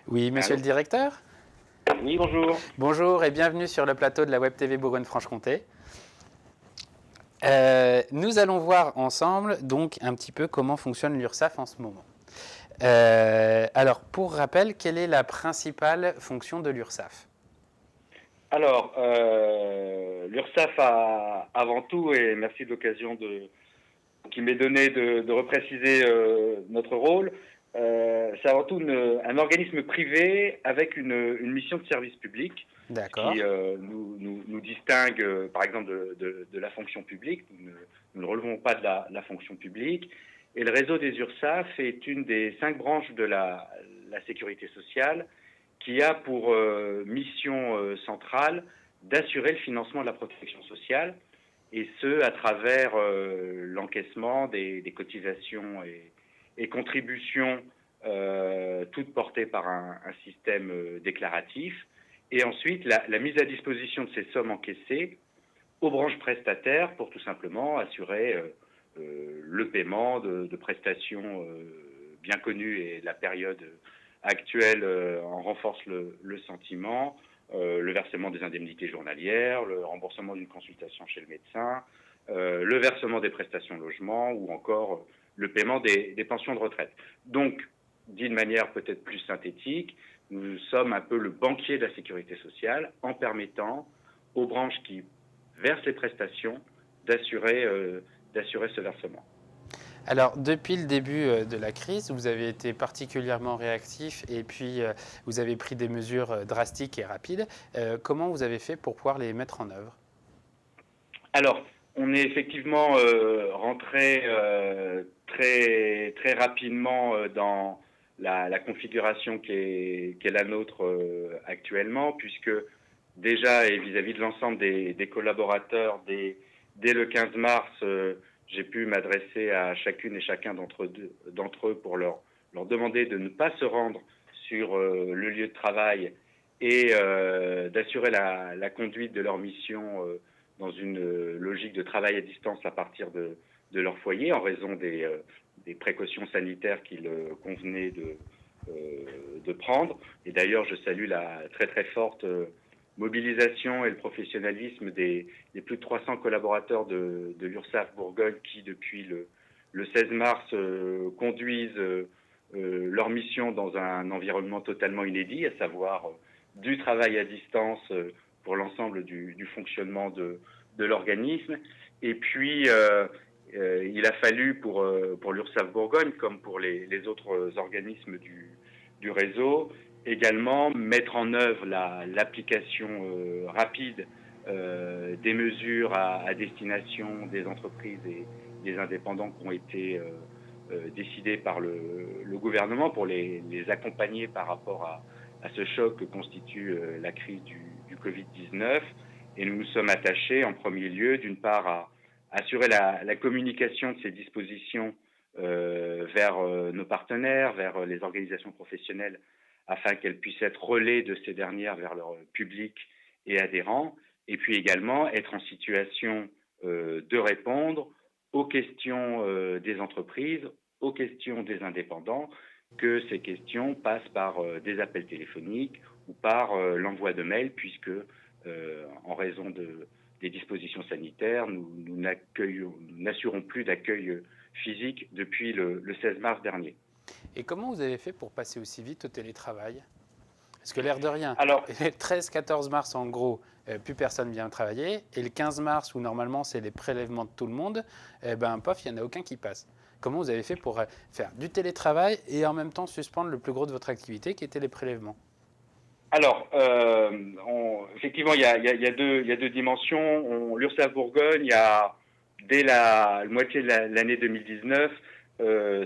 Oui, monsieur Allô? le directeur? Oui, bonjour. Bonjour et bienvenue sur le plateau de la Web TV Bourgogne-Franche-Comté. Nous allons voir ensemble donc un petit peu comment fonctionne l'URSSAF en ce moment. Alors, pour rappel, quelle est la principale fonction de l'URSSAF? Alors, l'URSSAF a avant tout, et merci de l'occasion qui m'est donnée de repréciser notre rôle, c'est avant tout un organisme privé avec une mission de service public, ce qui D'accord. nous distingue, par exemple, de la fonction publique. Nous ne relevons pas de la fonction publique. Et le réseau des URSSAF est une des 5 branches de la sécurité sociale qui a pour mission centrale d'assurer le financement de la protection sociale, et ce, à travers l'encaissement des cotisations et contributions, toutes portées par un système déclaratif, et ensuite la mise à disposition de ces sommes encaissées aux branches prestataires pour tout simplement assurer le paiement de prestations bien connues, et la période actuelle en renforce le sentiment, le versement des indemnités journalières, le remboursement d'une consultation chez le médecin, le versement des prestations logement ou encore le paiement des pensions de retraite. Donc, d'une manière peut-être plus synthétique, nous sommes un peu le banquier de la sécurité sociale en permettant aux branches qui versent les prestations d'assurer ce versement. Alors, depuis le début de la crise, vous avez été particulièrement réactif et puis vous avez pris des mesures drastiques et rapides. Comment vous avez fait pour pouvoir les mettre en œuvre? Alors, on est effectivement rentré très rapidement dans la configuration qui est la nôtre actuellement, puisque déjà, et vis-à-vis de l'ensemble des collaborateurs, dès le 15 mars, j'ai pu m'adresser à chacune et chacun d'entre eux pour leur demander de ne pas se rendre sur le lieu de travail, et d'assurer la conduite de leur mission dans une logique de travail à distance à partir de leur foyer, en raison des précautions sanitaires qu'il convenait de prendre. Et d'ailleurs, je salue la très très forte mobilisation et le professionnalisme des plus de 300 collaborateurs de l'URSSAF Bourgogne qui, depuis le 16 mars, conduisent leur mission dans un environnement totalement inédit, à savoir du travail à distance pour l'ensemble du fonctionnement de l'organisme. Et puis, il a fallu pour l'URSSAF Bourgogne, comme pour les autres organismes du réseau, également mettre en œuvre l'application rapide des mesures à destination des entreprises et des indépendants qui ont été décidées par le gouvernement pour les accompagner par rapport à ce choc que constitue la crise du Covid-19. Et nous nous sommes attachés en premier lieu, d'une part, à assurer la communication de ces dispositions vers nos partenaires, vers les organisations professionnelles, afin qu'elles puissent être relais de ces dernières vers leur public et adhérents, et puis également être en situation de répondre aux questions des entreprises, aux questions des indépendants, que ces questions passent par des appels téléphoniques ou par l'envoi de mails, puisque en raison des dispositions sanitaires, nous n'assurons plus d'accueil physique depuis le 16 mars dernier. Et comment vous avez fait pour passer aussi vite au télétravail? Parce que l'air de rien, Alors, le 13-14 mars, en gros, plus personne vient travailler. Et le 15 mars, où normalement c'est les prélèvements de tout le monde, ben pof, il n'y en a aucun qui passe. Comment vous avez fait pour faire du télétravail et en même temps suspendre le plus gros de votre activité, qui était les prélèvements? Alors, effectivement, il y a deux dimensions. L'URSSAF Bourgogne, dès la moitié de l'année 2019,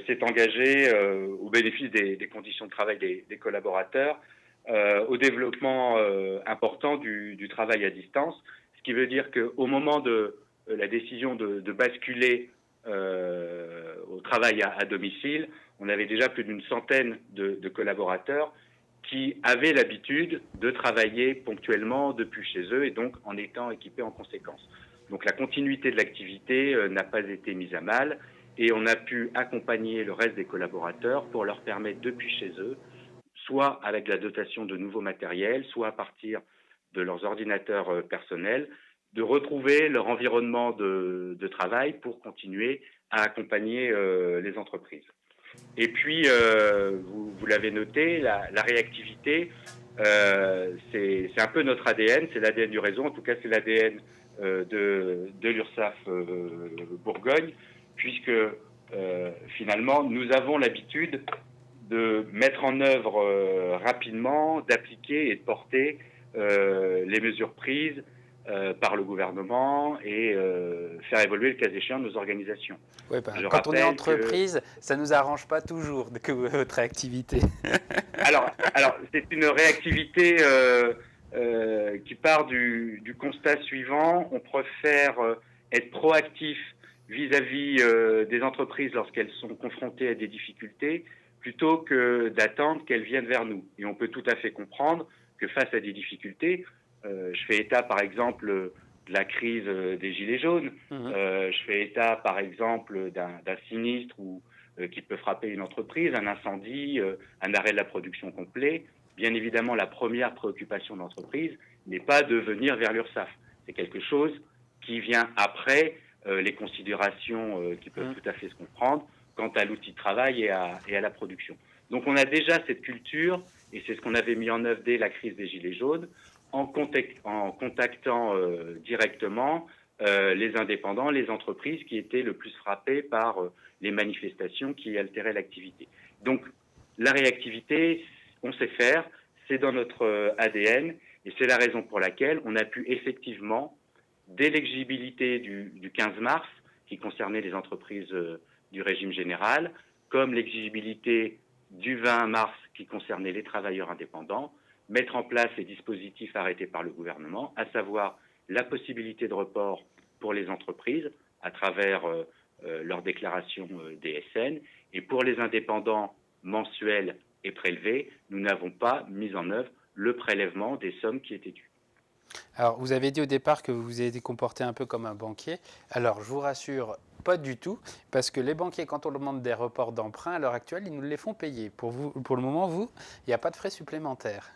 s'est engagé au bénéfice des conditions de travail des collaborateurs, au développement important du travail à distance, ce qui veut dire qu'au moment de la décision de basculer au travail à domicile, on avait déjà plus d'une centaine de collaborateurs qui avaient l'habitude de travailler ponctuellement depuis chez eux, et donc en étant équipés en conséquence. Donc la continuité de l'activité n'a pas été mise à mal, et on a pu accompagner le reste des collaborateurs pour leur permettre depuis chez eux, soit avec la dotation de nouveaux matériels, soit à partir de leurs ordinateurs personnels, de retrouver leur environnement de travail pour continuer à accompagner les entreprises. Et puis, vous l'avez noté, la réactivité, c'est un peu notre ADN, c'est l'ADN du réseau, en tout cas c'est l'ADN de l'URSSAF Bourgogne, puisque finalement nous avons l'habitude de mettre en œuvre rapidement, d'appliquer et de porter les mesures prises par le gouvernement et faire évoluer le cas échéant nos organisations. Ouais, quand on est entreprise, ça ne nous arrange pas toujours que votre réactivité. Alors c'est une réactivité qui part du constat suivant. On préfère être proactif vis-à-vis des entreprises lorsqu'elles sont confrontées à des difficultés, plutôt que d'attendre qu'elles viennent vers nous. Et on peut tout à fait comprendre que face à des difficultés, je fais état par exemple de la crise des Gilets jaunes, je fais état par exemple d'un sinistre qui peut frapper une entreprise, un incendie, un arrêt de la production complet. Bien évidemment, la première préoccupation de l'entreprise n'est pas de venir vers l'URSSAF. C'est quelque chose qui vient après les considérations qui peuvent tout à fait se comprendre quant à l'outil de travail et à la production. Donc on a déjà cette culture, et c'est ce qu'on avait mis en œuvre dès la crise des Gilets jaunes, en contactant directement les indépendants, les entreprises qui étaient le plus frappées par les manifestations qui altéraient l'activité. Donc la réactivité, on sait faire, c'est dans notre ADN, et c'est la raison pour laquelle on a pu effectivement, dès l'exigibilité du 15 mars, qui concernait les entreprises du régime général, comme l'exigibilité du 20 mars qui concernait les travailleurs indépendants, mettre en place les dispositifs arrêtés par le gouvernement, à savoir la possibilité de report pour les entreprises à travers leur déclaration DSN, et pour les indépendants mensuels et prélevés, nous n'avons pas mis en œuvre le prélèvement des sommes qui étaient dues. Alors, vous avez dit au départ que vous vous étiez comporté un peu comme un banquier. Alors, je vous rassure, pas du tout, parce que les banquiers, quand on leur demande des reports d'emprunt, à l'heure actuelle, ils nous les font payer. Pour le moment, il n'y a pas de frais supplémentaires.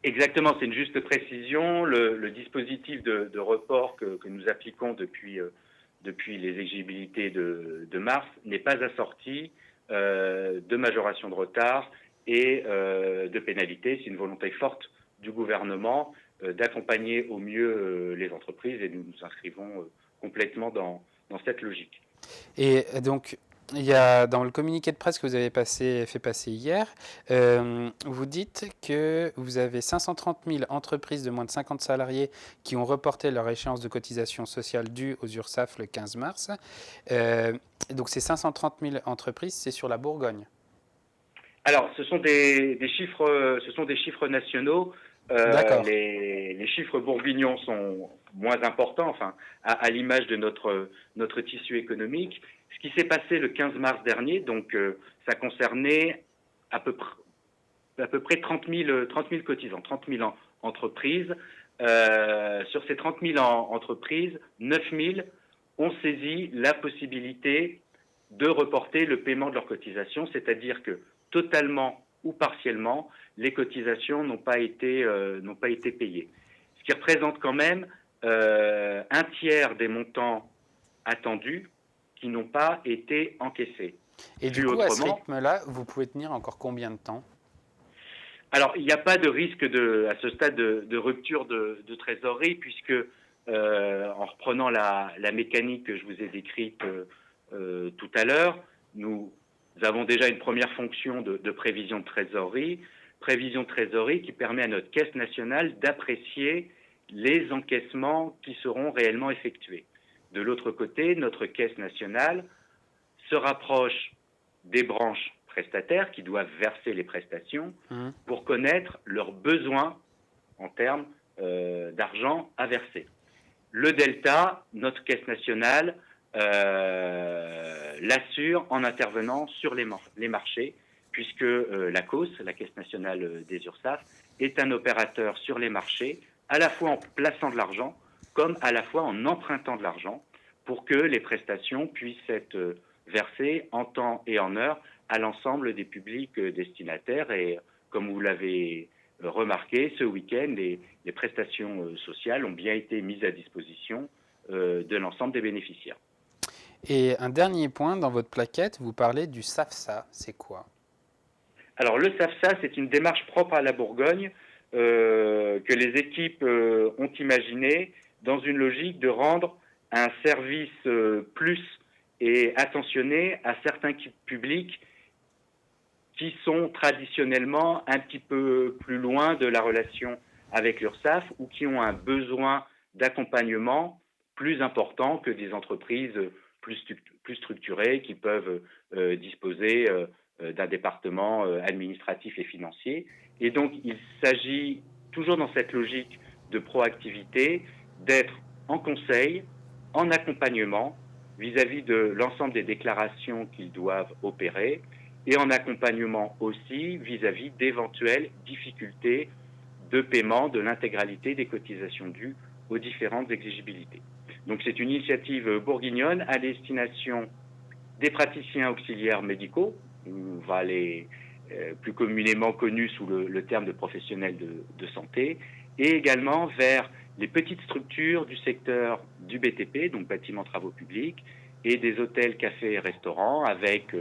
Exactement, c'est une juste précision. Le dispositif de report que nous appliquons depuis les exigibilités de mars n'est pas assorti de majoration de retard et de pénalités. C'est une volonté forte du gouvernement d'accompagner au mieux les entreprises, et nous nous inscrivons complètement dans cette logique. Et donc, il y a dans le communiqué de presse que vous avez fait passer hier, vous dites que vous avez 530 000 entreprises de moins de 50 salariés qui ont reporté leur échéance de cotisation sociale due aux URSSAF le 15 mars. Donc ces 530 000 entreprises, c'est sur la Bourgogne. Alors, ce sont des chiffres nationaux. Les chiffres bourguignons sont moins importants, enfin, à l'image de notre tissu économique. Ce qui s'est passé le 15 mars dernier, donc ça concernait à peu près 30 000 cotisants, 30 000 entreprises. Sur ces 30 000 entreprises, 9 000 ont saisi la possibilité de reporter le paiement de leurs cotisations, c'est-à-dire que totalement ou partiellement, les cotisations n'ont pas été payées. Ce qui représente quand même un tiers des montants attendus qui n'ont pas été encaissés. Et du coup, à ce rythme-là, vous pouvez tenir encore combien de temps ? Alors, il n'y a pas de risque à ce stade de rupture de trésorerie, puisque en reprenant la mécanique que je vous ai décrite tout à l'heure, nous avons déjà une première fonction de prévision de trésorerie qui permet à notre caisse nationale d'apprécier les encaissements qui seront réellement effectués. De l'autre côté, notre caisse nationale se rapproche des branches prestataires qui doivent verser les prestations pour connaître leurs besoins en termes d'argent à verser. Le delta, notre caisse nationale l'assure en intervenant sur les marchés, puisque la COS, la Caisse nationale des URSSAF, est un opérateur sur les marchés, à la fois en plaçant de l'argent, comme à la fois en empruntant de l'argent, pour que les prestations puissent être versées en temps et en heure à l'ensemble des publics destinataires. Et comme vous l'avez remarqué, ce week-end, les prestations sociales ont bien été mises à disposition de l'ensemble des bénéficiaires. Et un dernier point, dans votre plaquette, vous parlez du SAFSA. C'est quoi? Alors le SAFSA, c'est une démarche propre à la Bourgogne que les équipes ont imaginée dans une logique de rendre un service plus et attentionné à certains publics qui sont traditionnellement un petit peu plus loin de la relation avec l'URSSAF ou qui ont un besoin d'accompagnement plus important que des entreprises plus structurées qui peuvent disposer d'un département administratif et financier. Et donc, il s'agit toujours dans cette logique de proactivité d'être en conseil, en accompagnement vis-à-vis de l'ensemble des déclarations qu'ils doivent opérer et en accompagnement aussi vis-à-vis d'éventuelles difficultés de paiement de l'intégralité des cotisations dues aux différentes exigibilités. Donc c'est une initiative bourguignonne à destination des praticiens auxiliaires médicaux, plus communément connus sous le terme de professionnels de santé, et également vers les petites structures du secteur du BTP, donc bâtiments travaux publics, et des hôtels, cafés et restaurants avec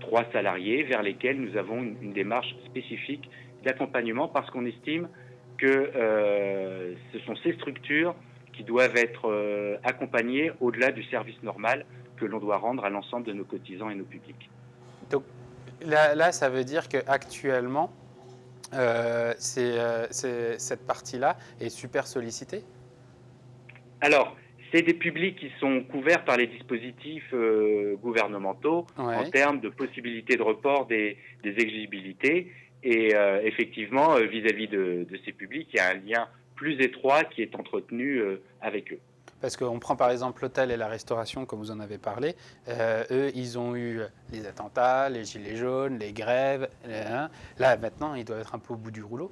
3 salariés vers lesquels nous avons une démarche spécifique d'accompagnement parce qu'on estime que ce sont ces structures qui doivent être accompagnées au-delà du service normal que l'on doit rendre à l'ensemble de nos cotisants et nos publics. Donc là ça veut dire qu'actuellement, cette partie-là est super sollicitée? Alors, c'est des publics qui sont couverts par les dispositifs gouvernementaux en Ouais. termes de possibilités de report des exigibilités. Et effectivement, vis-à-vis de ces publics, il y a un lien plus étroit qui est entretenu avec eux. Parce qu'on prend par exemple l'hôtel et la restauration, comme vous en avez parlé. Eux, ils ont eu les attentats, les gilets jaunes, les grèves. Là, maintenant, ils doivent être un peu au bout du rouleau.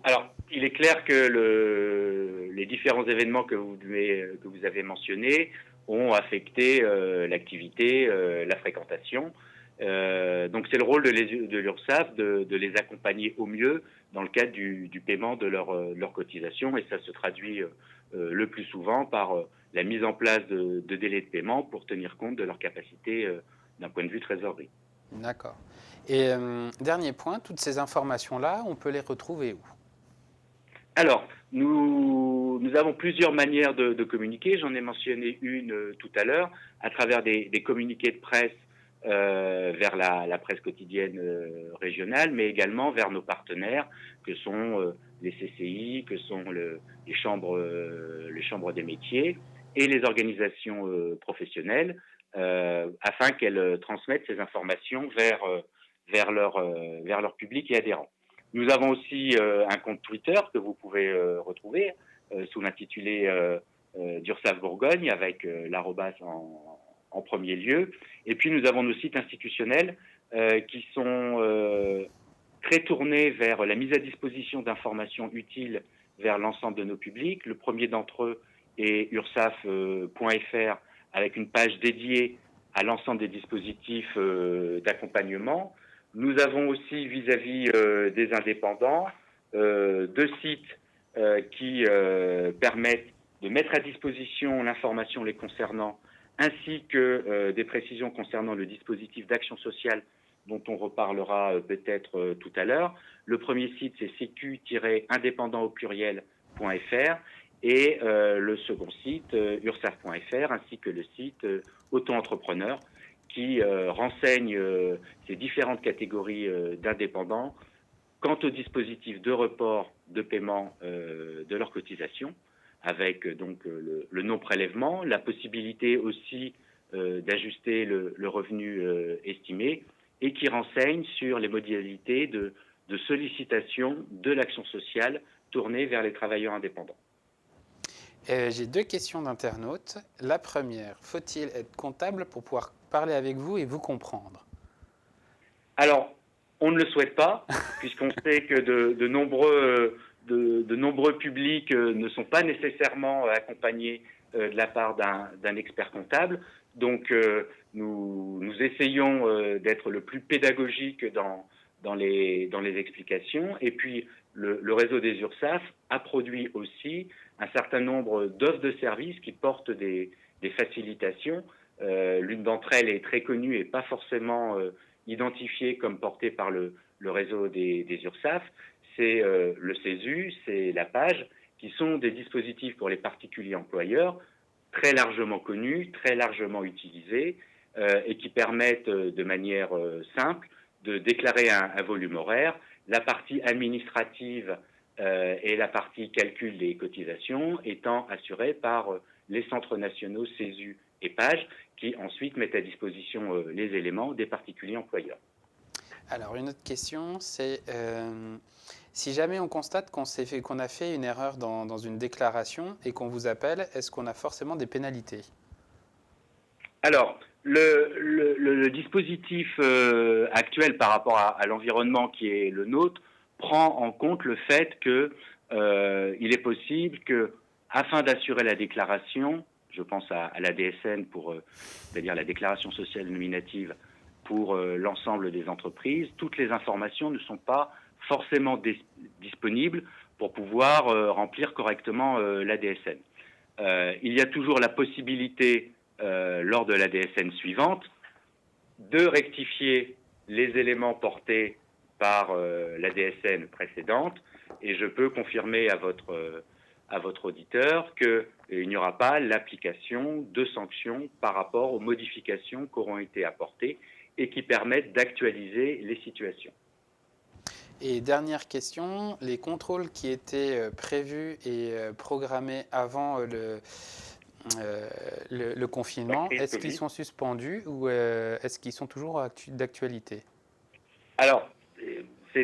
Alors, il est clair que les différents événements que vous avez mentionnés ont affecté l'activité, la fréquentation. Donc, c'est le rôle de l'URSSAF de les accompagner au mieux dans le cadre du paiement de leur cotisation. Et ça se traduit le plus souvent par la mise en place de délais de paiement pour tenir compte de leur capacité d'un point de vue trésorerie. D'accord. Et dernier point, toutes ces informations-là, on peut les retrouver où? Alors, nous avons plusieurs manières de communiquer. J'en ai mentionné une tout à l'heure, à travers des communiqués de presse vers la presse quotidienne régionale, mais également vers nos partenaires, que sont les CCI, que sont les chambres des métiers et les organisations professionnelles, afin qu'elles transmettent ces informations vers leur public et adhérents. Nous avons aussi un compte Twitter que vous pouvez retrouver sous l'intitulé d'URSSAF Bourgogne avec l'arrobas en premier lieu. Et puis nous avons nos sites institutionnels qui sont très tournés vers la mise à disposition d'informations utiles vers l'ensemble de nos publics. Le premier d'entre eux est ursaf.fr avec une page dédiée à l'ensemble des dispositifs d'accompagnement. Nous avons aussi vis-à-vis des indépendants 2 sites qui permettent de mettre à disposition l'information les concernant, ainsi que des précisions concernant le dispositif d'action sociale dont on reparlera peut-être tout à l'heure. Le premier site, c'est sécu-indépendant au pluriel.fr et le second site, ursaf.fr, ainsi que le site auto-entrepreneur qui renseigne ces différentes catégories d'indépendants quant au dispositif de report de paiement de leurs cotisations, avec donc le non-prélèvement, la possibilité aussi d'ajuster le revenu estimé, et qui renseigne sur les modalités de sollicitation de l'action sociale tournée vers les travailleurs indépendants. J'ai 2 questions d'internautes. La première, faut-il être comptable pour pouvoir parler avec vous et vous comprendre? Alors, on ne le souhaite pas, puisqu'on sait que de nombreux publics ne sont pas nécessairement accompagnés de la part d'un expert comptable. Donc, nous essayons d'être le plus pédagogique dans les explications. Et puis, le réseau des URSSAF a produit aussi un certain nombre d'offres de services qui portent des facilitations. L'une d'entre elles est très connue et pas forcément identifiée comme portée par le réseau des URSSAF. C'est le CESU, c'est la PAGE, qui sont des dispositifs pour les particuliers employeurs très largement connus, très largement utilisés et qui permettent de manière simple de déclarer un volume horaire. La partie administrative et la partie calcul des cotisations étant assurée par les centres nationaux CESU et PAGE qui ensuite mettent à disposition les éléments des particuliers employeurs. Alors, une autre question, c'est si jamais on constate qu'on a fait une erreur dans une déclaration et qu'on vous appelle, est-ce qu'on a forcément des pénalités? Alors, le dispositif actuel par rapport à l'environnement qui est le nôtre prend en compte le fait que il est possible que, afin d'assurer la déclaration, je pense à la DSN c'est-à-dire la déclaration sociale nominative pour l'ensemble des entreprises, toutes les informations ne sont pas forcément disponibles pour pouvoir remplir correctement la DSN. Il y a toujours la possibilité, lors de la DSN suivante, de rectifier les éléments portés par la DSN précédente, et je peux confirmer à votre auditeur qu'il n'y aura pas l'application de sanctions par rapport aux modifications qui auront été apportées et qui permettent d'actualiser les situations. Et dernière question, les contrôles qui étaient prévus et programmés avant le confinement, est-ce qu'ils sont suspendus ou est-ce qu'ils sont toujours d'actualité? Alors, ça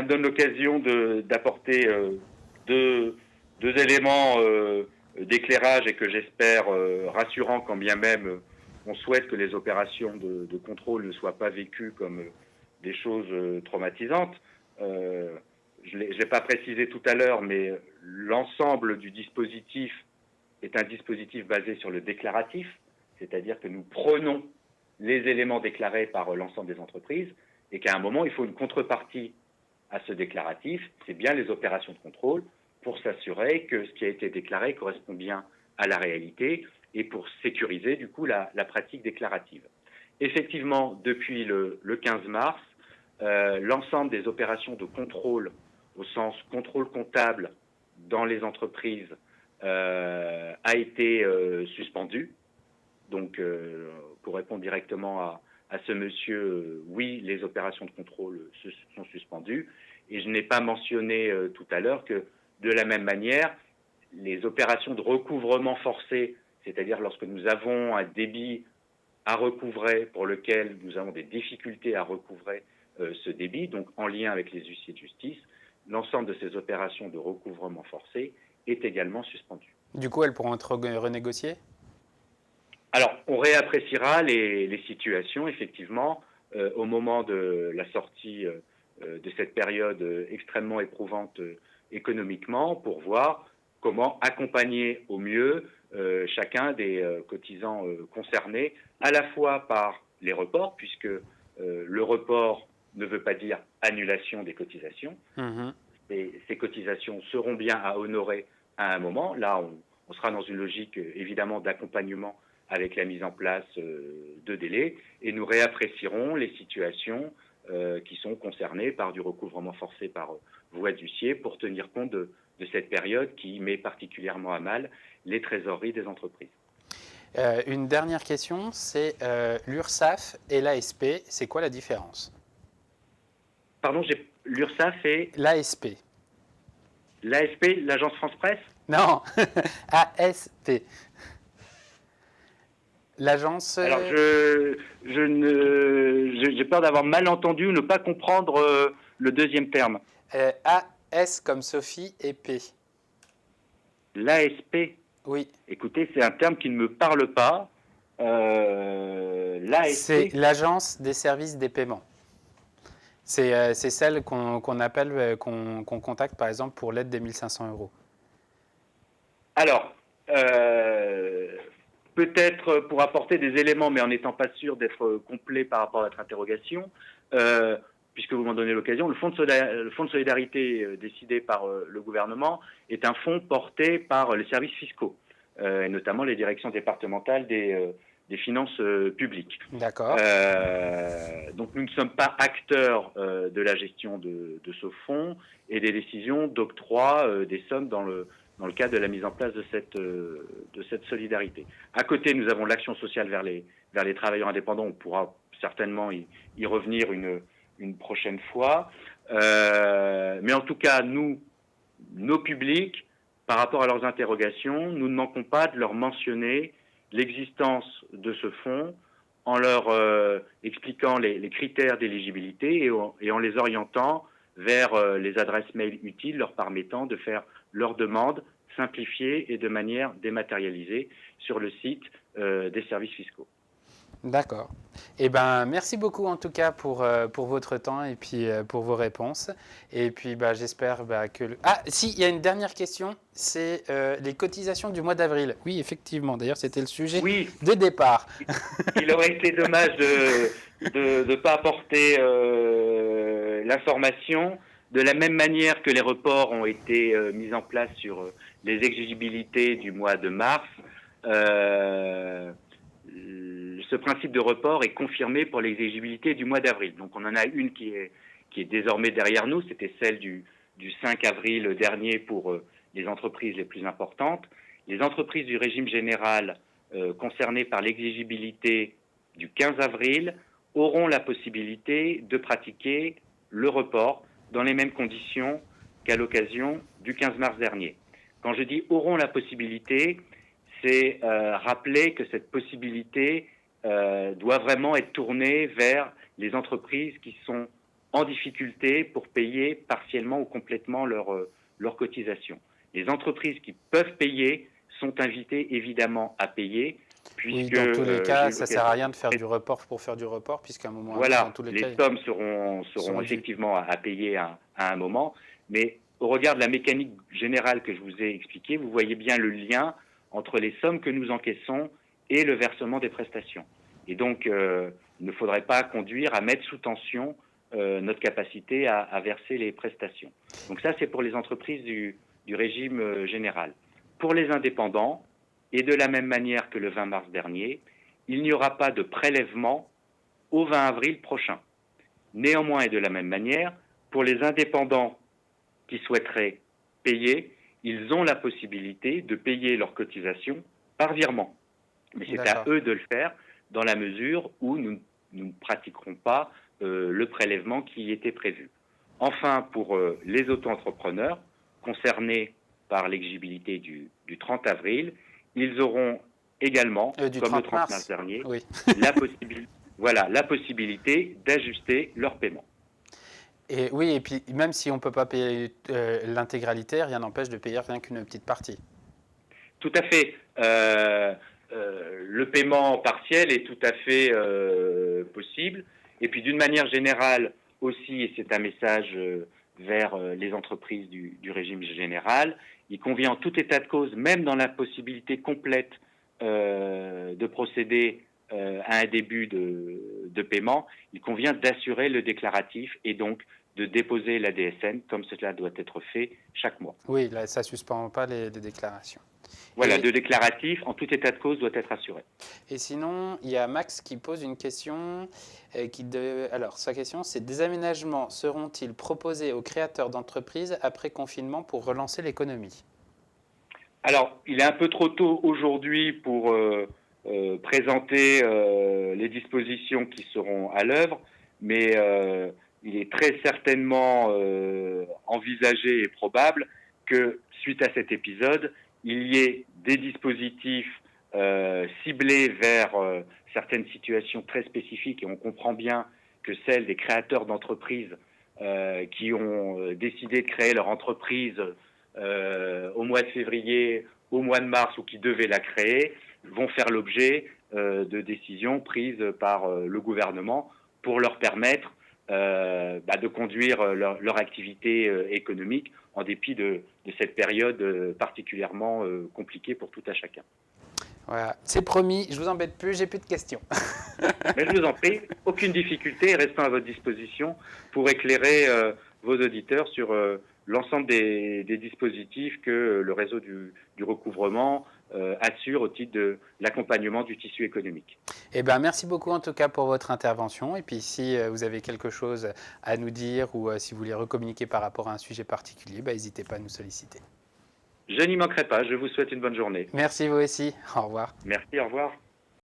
me donne l'occasion d'apporter deux éléments d'éclairage et que j'espère rassurants, quand bien même on souhaite que les opérations de contrôle ne soient pas vécues comme des choses traumatisantes. Je ne l'ai pas précisé tout à l'heure, mais l'ensemble du dispositif est un dispositif basé sur le déclaratif, c'est-à-dire que nous prenons les éléments déclarés par l'ensemble des entreprises et qu'à un moment, il faut une contrepartie à ce déclaratif, c'est bien les opérations de contrôle pour s'assurer que ce qui a été déclaré correspond bien à la réalité et pour sécuriser du coup la pratique déclarative. Effectivement, depuis le 15 mars, l'ensemble des opérations de contrôle, au sens contrôle comptable dans les entreprises, a été suspendu. Donc, pour répondre directement à ce monsieur, oui, les opérations de contrôle sont suspendues. Et je n'ai pas mentionné tout à l'heure que, de la même manière, les opérations de recouvrement forcé, c'est-à-dire lorsque nous avons un débit à recouvrer pour lequel nous avons des difficultés à recouvrer ce débit, donc en lien avec les huissiers de justice, l'ensemble de ces opérations de recouvrement forcé est également suspendu. Du coup, elles pourront être renégociées? Alors, on réappréciera les situations, effectivement, au moment de la sortie de cette période extrêmement éprouvante économiquement, pour voir comment accompagner au mieux chacun des cotisants concernés, à la fois par les reports, puisque le report ne veut pas dire annulation des cotisations. Et ces cotisations seront bien à honorer à un moment. Là, on sera dans une logique, évidemment, d'accompagnement avec la mise en place de délais, et nous réapprécierons les situations qui sont concernées par du recouvrement forcé par voie d'huissier pour tenir compte de cette période qui met particulièrement à mal les trésoreries des entreprises. Une dernière question, c'est l'URSSAF et l'ASP, c'est quoi la différence? Pardon, l'URSSAF et l'ASP. L'ASP, l'Agence France-Presse? Non, ASP. L'agence... Alors, j'ai peur d'avoir mal entendu ou ne pas comprendre le deuxième terme. AS comme Sophie et P. L'ASP? Oui. Écoutez, c'est un terme qui ne me parle pas. L'ASP? C'est l'Agence des services des paiements. C'est celle qu'on appelle, qu'on contacte par exemple pour l'aide des 1 500 €. Alors, peut-être pour apporter des éléments, mais en n'étant pas sûr d'être complet par rapport à votre interrogation, puisque vous m'en donnez l'occasion, le fonds de solidarité décidé par le gouvernement est un fonds porté par les services fiscaux, et notamment les directions départementales des finances publiques. D'accord. Donc nous ne sommes pas acteurs de la gestion de ce fonds et des décisions d'octroi des sommes dans le cadre de la mise en place de cette solidarité. À côté, nous avons l'action sociale vers les travailleurs indépendants. On pourra certainement y revenir une prochaine fois. Mais en tout cas, nos publics, par rapport à leurs interrogations, nous ne manquons pas de leur mentionner l'existence de ce fonds en leur expliquant les critères d'éligibilité et en les orientant vers les adresses mail utiles leur permettant de faire leurs demandes simplifiées et de manière dématérialisée sur le site des services fiscaux. D'accord. Eh ben, merci beaucoup en tout cas pour votre temps et puis pour vos réponses. Et puis j'espère que... Ah, si, il y a une dernière question, c'est les cotisations du mois d'avril. Oui, effectivement, d'ailleurs c'était le sujet de départ. Il aurait été dommage de ne pas apporter l'information de la même manière que les reports ont été mis en place sur les exigibilités du mois de mars. Ce principe de report est confirmé pour l'exigibilité du mois d'avril. Donc on en a une qui est désormais derrière nous, c'était celle du 5 avril dernier pour les entreprises les plus importantes. Les entreprises du régime général concernées par l'exigibilité du 15 avril auront la possibilité de pratiquer le report dans les mêmes conditions qu'à l'occasion du 15 mars dernier. Quand je dis auront la possibilité, c'est rappeler que cette possibilité doit vraiment être tournée vers les entreprises qui sont en difficulté pour payer partiellement ou complètement leurs cotisations. Les entreprises qui peuvent payer sont invitées évidemment à payer. Puisque, oui, dans tous les cas, ça ne sert à rien de faire du report pour faire du report, puisqu'à un moment voilà, dans tous les cas, sommes seront effectivement à payer à un moment, mais au regard de la mécanique générale que je vous ai expliquée, vous voyez bien le lien entre les sommes que nous encaissons et le versement des prestations. Et donc, il ne faudrait pas conduire à mettre sous tension notre capacité à verser les prestations. Donc ça, c'est pour les entreprises du régime général. Pour les indépendants, et de la même manière que le 20 mars dernier, il n'y aura pas de prélèvement au 20 avril prochain. Néanmoins, et de la même manière, pour les indépendants qui souhaiteraient payer, ils ont la possibilité de payer leurs cotisations par virement. Mais c'est à eux de le faire dans la mesure où nous ne pratiquerons pas le prélèvement qui était prévu. Enfin, pour les auto-entrepreneurs concernés par l'exigibilité du 30 avril, ils auront également, comme le 30 mars dernier, oui. la possibilité d'ajuster leur paiement. Et oui, et puis même si on ne peut pas payer l'intégralité, rien n'empêche de payer rien qu'une petite partie. Tout à fait. Le paiement partiel est tout à fait possible. Et puis d'une manière générale aussi, et c'est un message vers les entreprises du régime général, il convient en tout état de cause, même dans la possibilité complète de procéder à un début de paiement, il convient d'assurer le déclaratif et donc de déposer la DSN comme cela doit être fait chaque mois. Oui, là, ça ne suspend pas les déclarations. Voilà, le déclaratif, en tout état de cause, doit être assuré. Et sinon, il y a Max qui pose une question. Alors, sa question, c'est: des aménagements seront-ils proposés aux créateurs d'entreprises après confinement pour relancer l'économie? Alors, il est un peu trop tôt aujourd'hui pour présenter les dispositions qui seront à l'œuvre, mais il est très certainement envisagé et probable que, suite à cet épisode, il y ait des dispositifs ciblés vers certaines situations très spécifiques, et on comprend bien que celles des créateurs d'entreprises qui ont décidé de créer leur entreprise au mois de février, au mois de mars, ou qui devaient la créer, vont faire l'objet de décisions prises par le gouvernement pour leur permettre de conduire leur activité économique en dépit de cette période particulièrement compliquée pour tout à chacun. Voilà, c'est promis, je vous embête plus, j'ai plus de questions. Mais je vous en prie, aucune difficulté, restant à votre disposition pour éclairer vos auditeurs sur l'ensemble des dispositifs que le réseau du recouvrement assure au titre de l'accompagnement du tissu économique. Eh ben, merci beaucoup en tout cas pour votre intervention. Et puis si vous avez quelque chose à nous dire ou si vous voulez recommuniquer par rapport à un sujet particulier, n'hésitez pas à nous solliciter. Je n'y manquerai pas, je vous souhaite une bonne journée. Merci vous aussi, au revoir. Merci, au revoir.